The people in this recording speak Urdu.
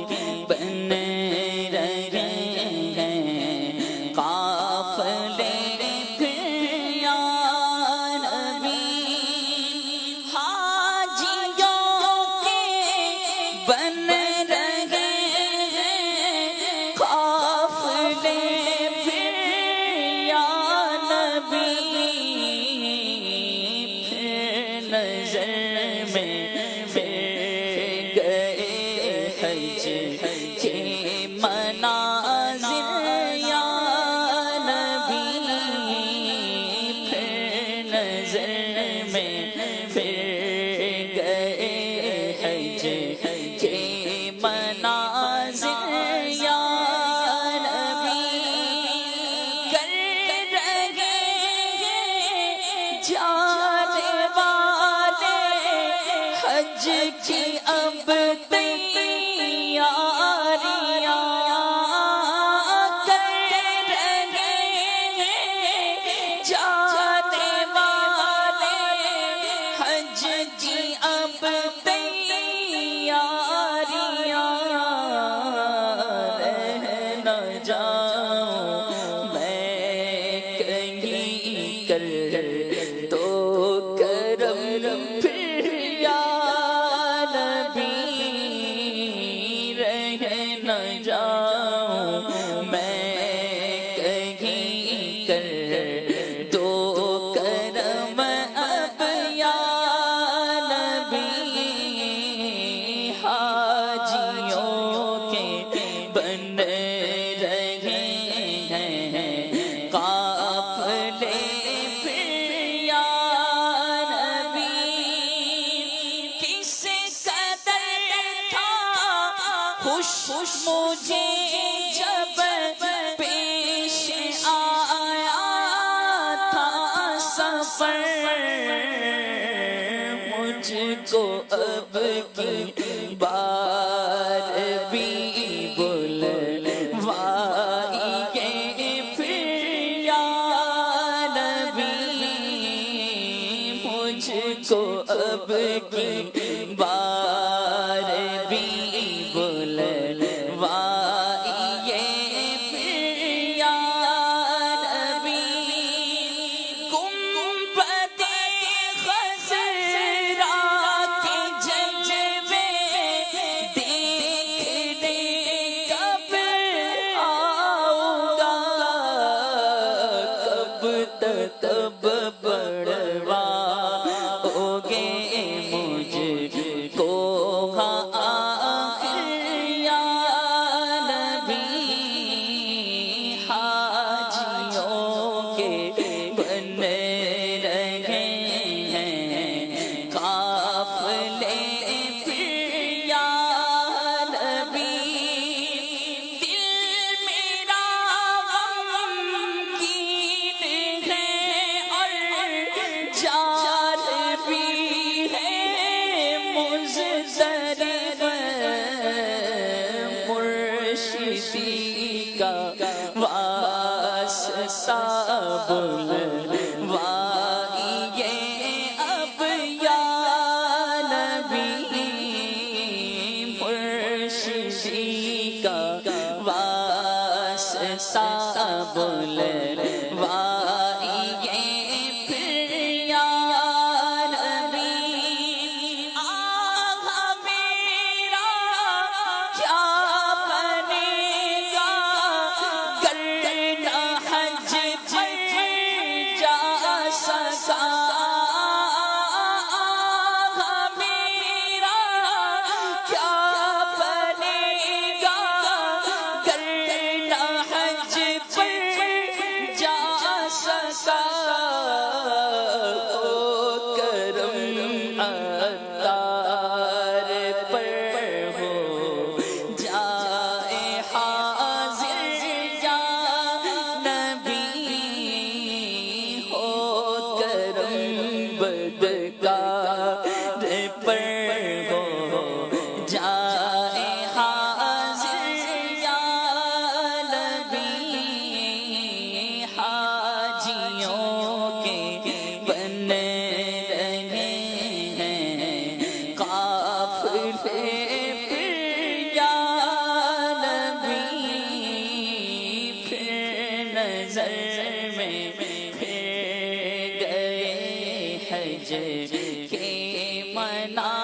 کے بن رہے ہیں قافلے پھر یا نبی حاجیوں کے بن رہے ہیں قافلے پھر یا نبی پھر نظر میں کے مناظر یا نبی پھر نظر میں پھر گئے حج کے مناظر یا نبی کر رہے جانے والے حج کی اب تو کرم پھر یا نبی رہ نہ جاؤں میں کہیں کر تو کرم اب یا نبی حاجیوں کے بن رہے ہیں قافلے خوش مجھے جب پیش آیا تھا سفر مجھ کو اب کی بار بھی بلوائیے پھر یا نبی مجھ کو اب کی بار بھی تب بڑھوا ہوگے مجھ کو آخر یا نبی حاجیوں کے بن رہے ہیں قافلے پھر یا نبی دل میرا غم کی جان بھی ہے مضطرب مرشدی کا واسطہ بلوائیے اب یا نبی مرشدی کا واسطہ بلوائیے نظر میں پھر گئے حج کے منا